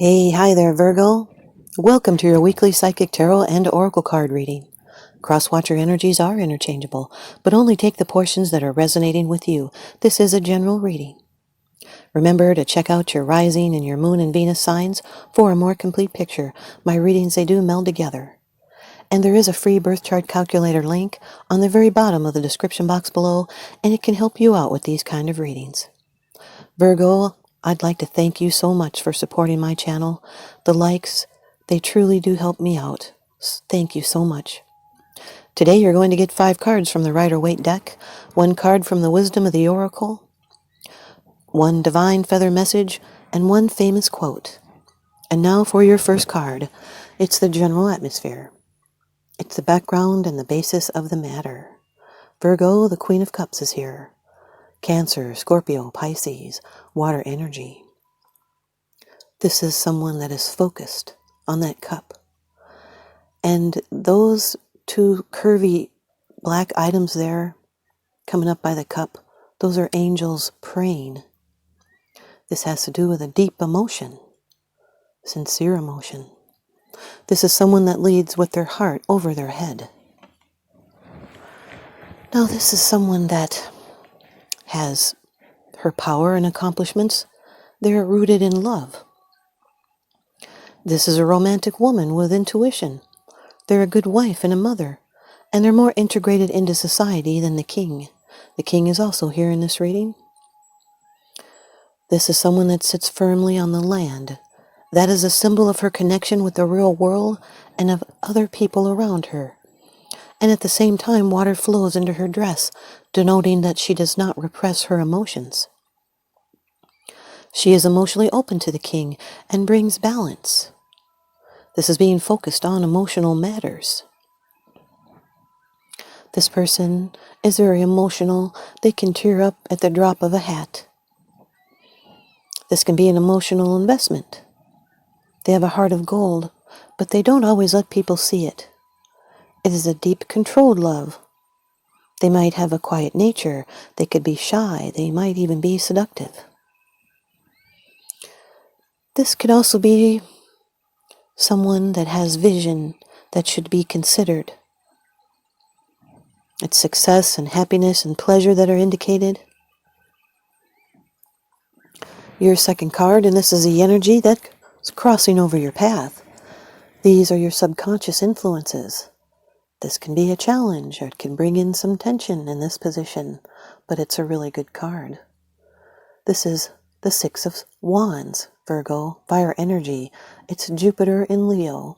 Hi there, Virgo. Welcome to your weekly Psychic Tarot and Oracle card reading. Cross-watcher energies are interchangeable, but only take the portions that are resonating with you. This is a general reading. Remember to check out your rising and your moon and Venus signs for a more complete picture. My readings, they do meld together. And there is a free birth chart calculator link on the very bottom of the description box below, and it can help you out with these kind of readings. Virgo, I'd like to thank you so much for supporting my channel. The likes, they truly do help me out. Thank you so much. Today you're going to get 5 cards from the Rider-Waite deck, 1 card from the Wisdom of the Oracle, 1 Divine Feather Message, and 1 famous quote. And now for your first card. It's the general atmosphere. It's the background and the basis of the matter. Virgo, the Queen of Cups is here. Cancer, Scorpio, Pisces, water energy. This is someone that is focused on that cup. And those 2 curvy black items there coming up by the cup, those are angels praying. This has to do with a deep emotion, sincere emotion. This is someone that leads with their heart over their head. Now this is someone that has her power and accomplishments. They're rooted in love. This is a romantic woman with intuition. They're a good wife and a mother, and they're more integrated into society than the king. The king is also here in this reading. This is someone that sits firmly on the land. That is a symbol of her connection with the real world and of other people around her. And at the same time, water flows into her dress, denoting that she does not repress her emotions. She is emotionally open to the king and brings balance. This is being focused on emotional matters. This person is very emotional. They can tear up at the drop of a hat. This can be an emotional investment. They have a heart of gold, but they don't always let people see it. It is a deep, controlled love. They might have a quiet nature. They could be shy. They might even be seductive. This could also be someone that has vision that should be considered. It's success and happiness and pleasure that are indicated. Your second card, and this is the energy that's crossing over your path. These are your subconscious influences. This can be a challenge, or it can bring in some tension in this position, but it's a really good card. This is the 6 of Wands, Virgo, fire energy. It's Jupiter in Leo.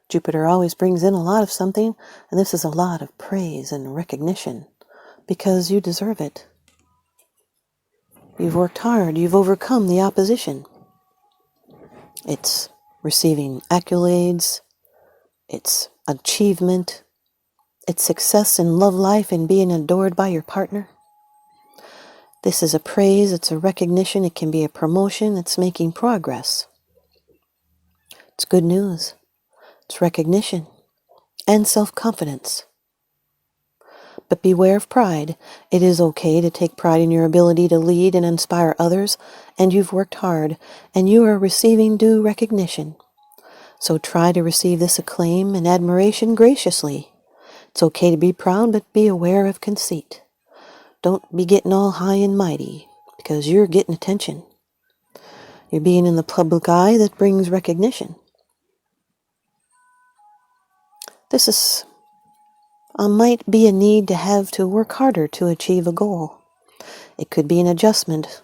Jupiter always brings in a lot of something, and this is a lot of praise and recognition, because you deserve it. You've worked hard. You've overcome the opposition. It's receiving accolades. It's achievement. It's success in love life and being adored by your partner. This is a praise. It's a recognition. It can be a promotion. It's making progress. It's good news. It's recognition and self-confidence. But beware of pride. It is okay to take pride in your ability to lead and inspire others, and you've worked hard, and you are receiving due recognition. So try to receive this acclaim and admiration graciously. It's okay to be proud, but be aware of conceit. Don't be getting all high and mighty, because you're getting attention. You're being in the public eye that brings recognition. This might be a need to have to work harder to achieve a goal. It could be an adjustment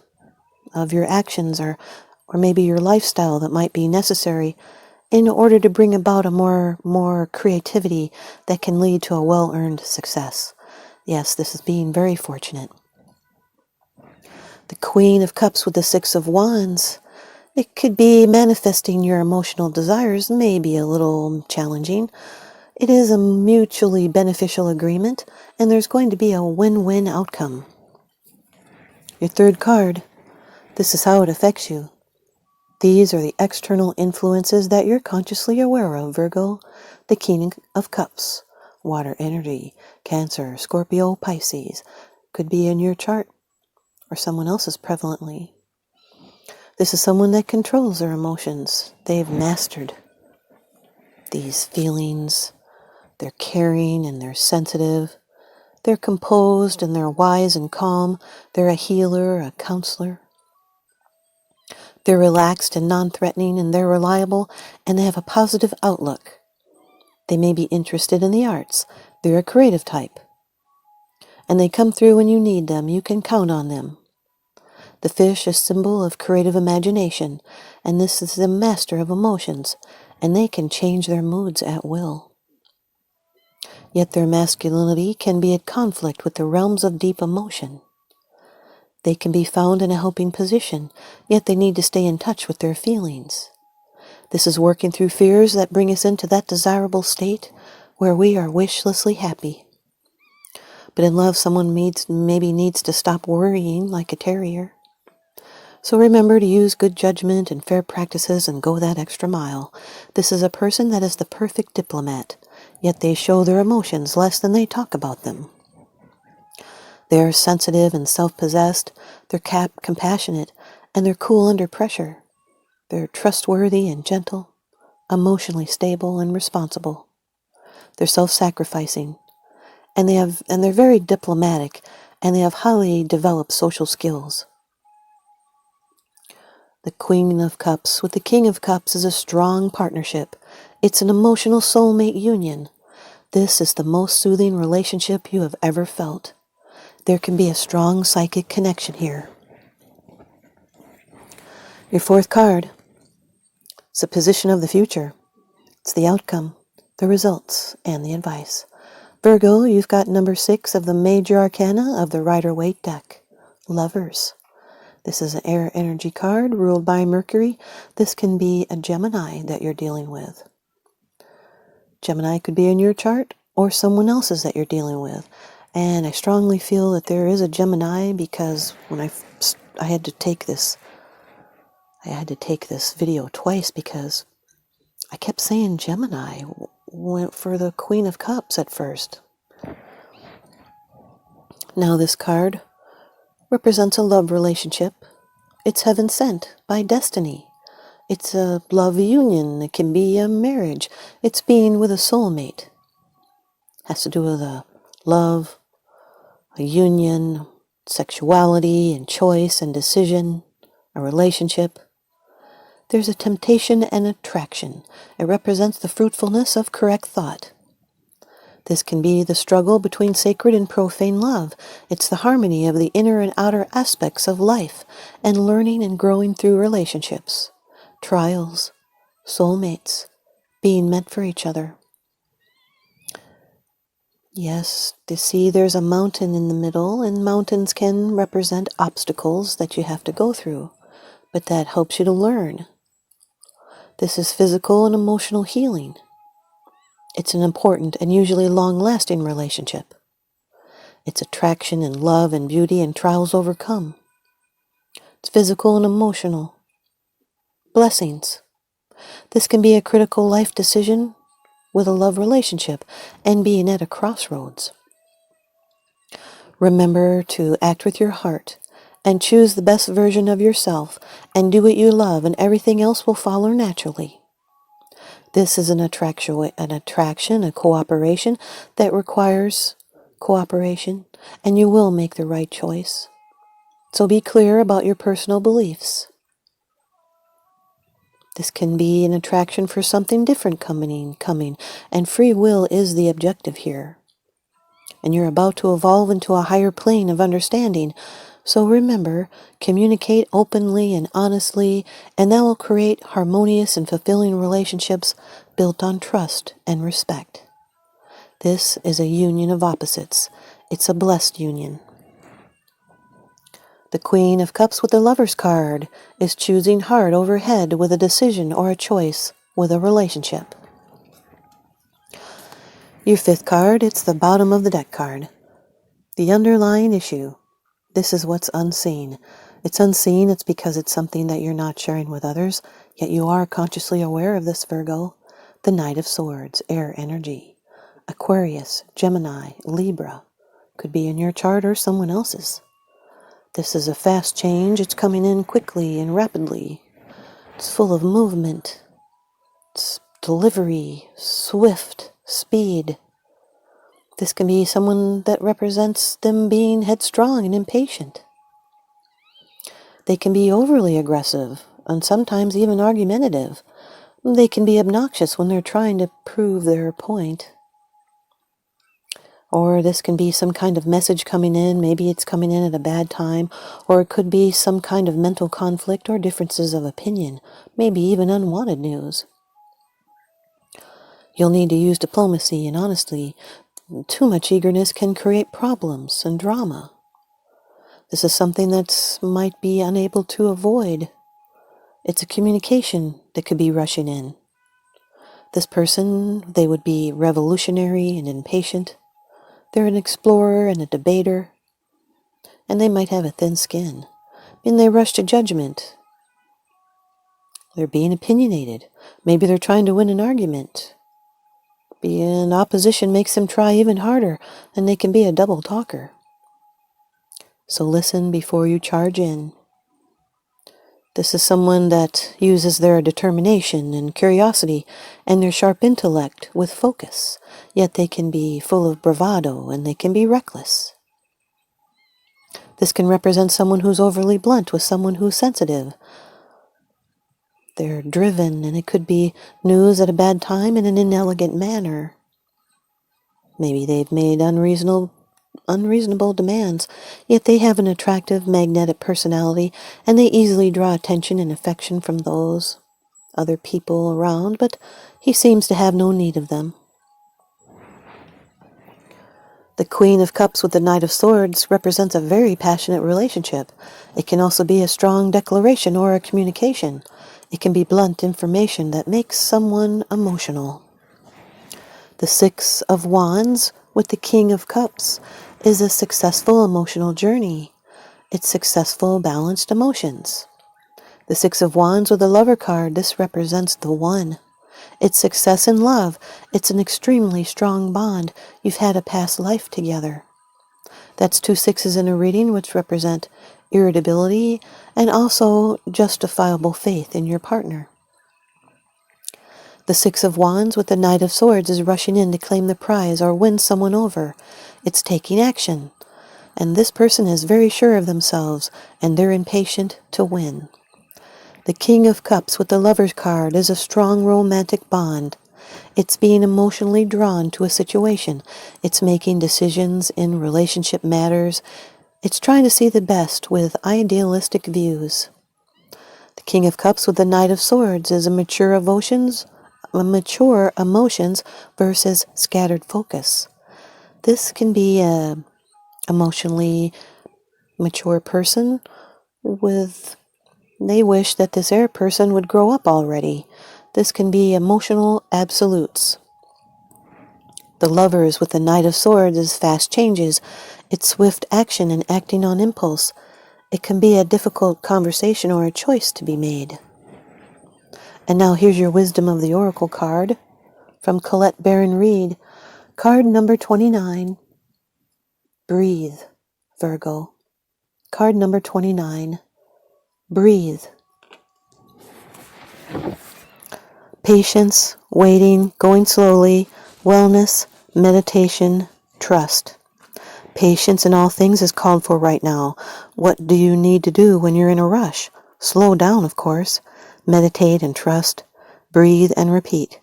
of your actions or maybe your lifestyle that might be necessary in order to bring about a more creativity that can lead to a well-earned success. Yes, this is being very fortunate. The Queen of Cups with the 6 of Wands. It could be manifesting your emotional desires, may be a little challenging. It is a mutually beneficial agreement, and there's going to be a win-win outcome. Your third card. This is how it affects you. These are the external influences that you're consciously aware of, Virgo. The King of Cups, water energy, Cancer, Scorpio, Pisces. Could be in your chart or someone else's prevalently. This is someone that controls their emotions. They've mastered these feelings. They're caring and they're sensitive. They're composed and they're wise and calm. They're a healer, a counselor. They're relaxed and non-threatening, and they're reliable, and they have a positive outlook. They may be interested in the arts. They're a creative type. And they come through when you need them. You can count on them. The fish is a symbol of creative imagination, and this is the master of emotions, and they can change their moods at will. Yet their masculinity can be at conflict with the realms of deep emotion. They can be found in a helping position, yet they need to stay in touch with their feelings. This is working through fears that bring us into that desirable state where we are wishlessly happy. But in love, someone maybe needs to stop worrying like a terrier. So remember to use good judgment and fair practices and go that extra mile. This is a person that is the perfect diplomat, yet they show their emotions less than they talk about them. They are sensitive and self-possessed, they're compassionate, and they're cool under pressure. They're trustworthy and gentle, emotionally stable and responsible. They're self-sacrificing, and they're very diplomatic, and they have highly developed social skills. The Queen of Cups with the King of Cups is a strong partnership. It's an emotional soulmate union. This is the most soothing relationship you have ever felt. There can be a strong psychic connection here. Your fourth card. It's the position of the future. It's the outcome, the results, and the advice. Virgo, you've got number 6 of the major arcana of the Rider-Waite deck. Lovers. This is an air energy card ruled by Mercury. This can be a Gemini that you're dealing with. Gemini could be in your chart or someone else's that you're dealing with. And I strongly feel that there is a Gemini because when I had to take this video twice because I kept saying Gemini went for the Queen of Cups at first. Now this card represents a love relationship. It's heaven sent by destiny. It's a love union. It can be a marriage. It's being with a soulmate. It has to do with a love, a union, sexuality and choice and decision, a relationship. There's a temptation and attraction. It represents the fruitfulness of correct thought. This can be the struggle between sacred and profane love. It's the harmony of the inner and outer aspects of life and learning and growing through relationships, trials, soulmates, being meant for each other. Yes, to see there's a mountain in the middle, and mountains can represent obstacles that you have to go through, but that helps you to learn. This is physical and emotional healing. It's an important and usually long-lasting relationship. It's attraction and love and beauty and trials overcome. It's physical and emotional. Blessings. This can be a critical life decision with a love relationship and being at a crossroads. Remember to act with your heart and choose the best version of yourself and do what you love, and everything else will follow naturally. This is an attraction, a cooperation that requires cooperation, and you will make the right choice. So be clear about your personal beliefs. This can be an attraction for something different coming, and free will is the objective here. And you're about to evolve into a higher plane of understanding. So remember, communicate openly and honestly, and that will create harmonious and fulfilling relationships built on trust and respect. This is a union of opposites. It's a blessed union. The Queen of Cups with the Lover's card is choosing heart over head with a decision or a choice with a relationship. Your fifth card, it's the bottom of the deck card. The underlying issue. This is what's unseen. It's unseen, it's because it's something that you're not sharing with others, yet you are consciously aware of this, Virgo. The Knight of Swords, air energy. Aquarius, Gemini, Libra. Could be in your chart or someone else's. This is a fast change. It's coming in quickly and rapidly. It's full of movement. It's delivery, swift, speed. This can be someone that represents them being headstrong and impatient. They can be overly aggressive and sometimes even argumentative. They can be obnoxious when they're trying to prove their point. Or this can be some kind of message coming in. Maybe it's coming in at a bad time. Or it could be some kind of mental conflict or differences of opinion. Maybe even unwanted news. You'll need to use diplomacy and honesty. Too much eagerness can create problems and drama. This is something that might be unable to avoid. It's a communication that could be rushing in. This person, they would be revolutionary and impatient. They're an explorer and a debater. And they might have a thin skin. They rush to judgment. They're being opinionated. Maybe they're trying to win an argument. Being opposition makes them try even harder, and they can be a double talker. So listen before you charge in. This is someone that uses their determination and curiosity and their sharp intellect with focus, yet they can be full of bravado and they can be reckless. This can represent someone who's overly blunt with someone who's sensitive. They're driven, and it could be news at a bad time in an inelegant manner. Maybe they've made unreasonable demands, yet they have an attractive, magnetic personality, and they easily draw attention and affection from those other people around, but he seems to have no need of them. The Queen of Cups with the Knight of Swords represents a very passionate relationship. It can also be a strong declaration or a communication. It can be blunt information that makes someone emotional. The Six of Wands with the King of Cups is a successful emotional journey. It's successful, balanced emotions. The Six of Wands with the Lover card, this represents the one. It's success in love. It's an extremely strong bond. You've had a past life together. That's 2 sixes in a reading, which represent irritability and also justifiable faith in your partner. The Six of Wands with the Knight of Swords is rushing in to claim the prize or win someone over. It's taking action. And this person is very sure of themselves, and they're impatient to win. The King of Cups with the Lover's card is a strong romantic bond. It's being emotionally drawn to a situation. It's making decisions in relationship matters. It's trying to see the best with idealistic views. The King of Cups with the Knight of Swords is mature emotions versus scattered focus. This can be a emotionally mature person they wish that this air person would grow up already. This can be emotional absolutes. The Lovers with the Knight of Swords is fast changes. It's swift action and acting on impulse. It can be a difficult conversation or a choice to be made. And now here's your Wisdom of the Oracle card from Colette Baron Reed. Card number 29. Breathe, Virgo. Card number 29. Breathe. Patience, waiting, going slowly, wellness, meditation, trust. Patience in all things is called for right now. What do you need to do when you're in a rush? Slow down, of course. Meditate and trust. Breathe and repeat.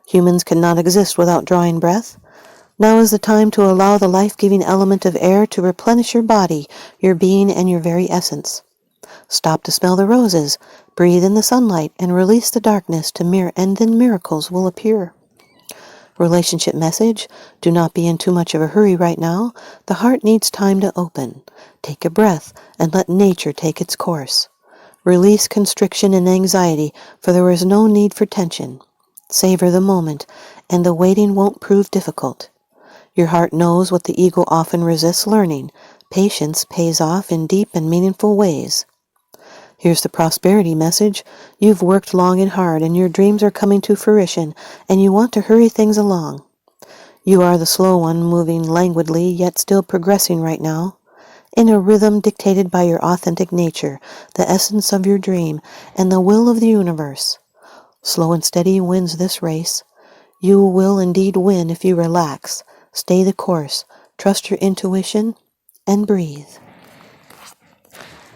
Humans cannot exist without drawing breath. Now is the time to allow the life-giving element of air to replenish your body, your being, and your very essence. Stop to smell the roses, breathe in the sunlight, and release the darkness and then miracles will appear. Relationship message: do not be in too much of a hurry right now. The heart needs time to open. Take a breath and let nature take its course. Release constriction and anxiety, for there is no need for tension. Savor the moment, and the waiting won't prove difficult. Your heart knows what the ego often resists learning. Patience pays off in deep and meaningful ways. Here's the prosperity message. You've worked long and hard, and your dreams are coming to fruition, and you want to hurry things along. You are the slow one, moving languidly, yet still progressing right now. in a rhythm dictated by your authentic nature, the essence of your dream, and the will of the universe. Slow and steady wins this race. You will indeed win if you relax, stay the course, trust your intuition, and breathe.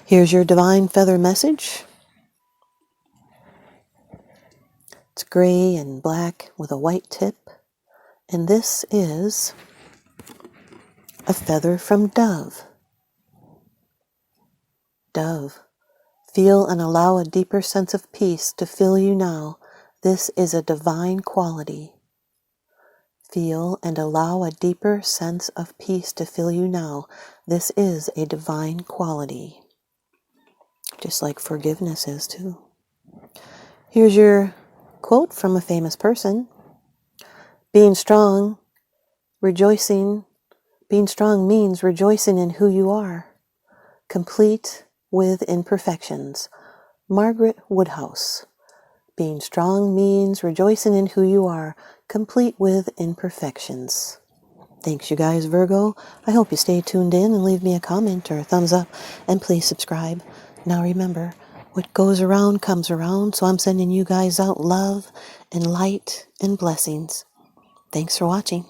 Here's your divine feather message. It's gray and black with a white tip, and this is a feather from Dove. Dove, feel and allow a deeper sense of peace to fill you now. This is a divine quality. Feel and allow a deeper sense of peace to fill you now. This is a divine quality. Just like forgiveness is too. Here's your quote from a famous person. Being strong means rejoicing in who you are, complete with imperfections. Margaret Woodhouse. Being strong means rejoicing in who you are, complete with imperfections. Thanks, you guys, Virgo. I hope you stay tuned in and leave me a comment or a thumbs up, and please subscribe. Now remember, what goes around comes around, so I'm sending you guys out love and light and blessings. Thanks for watching.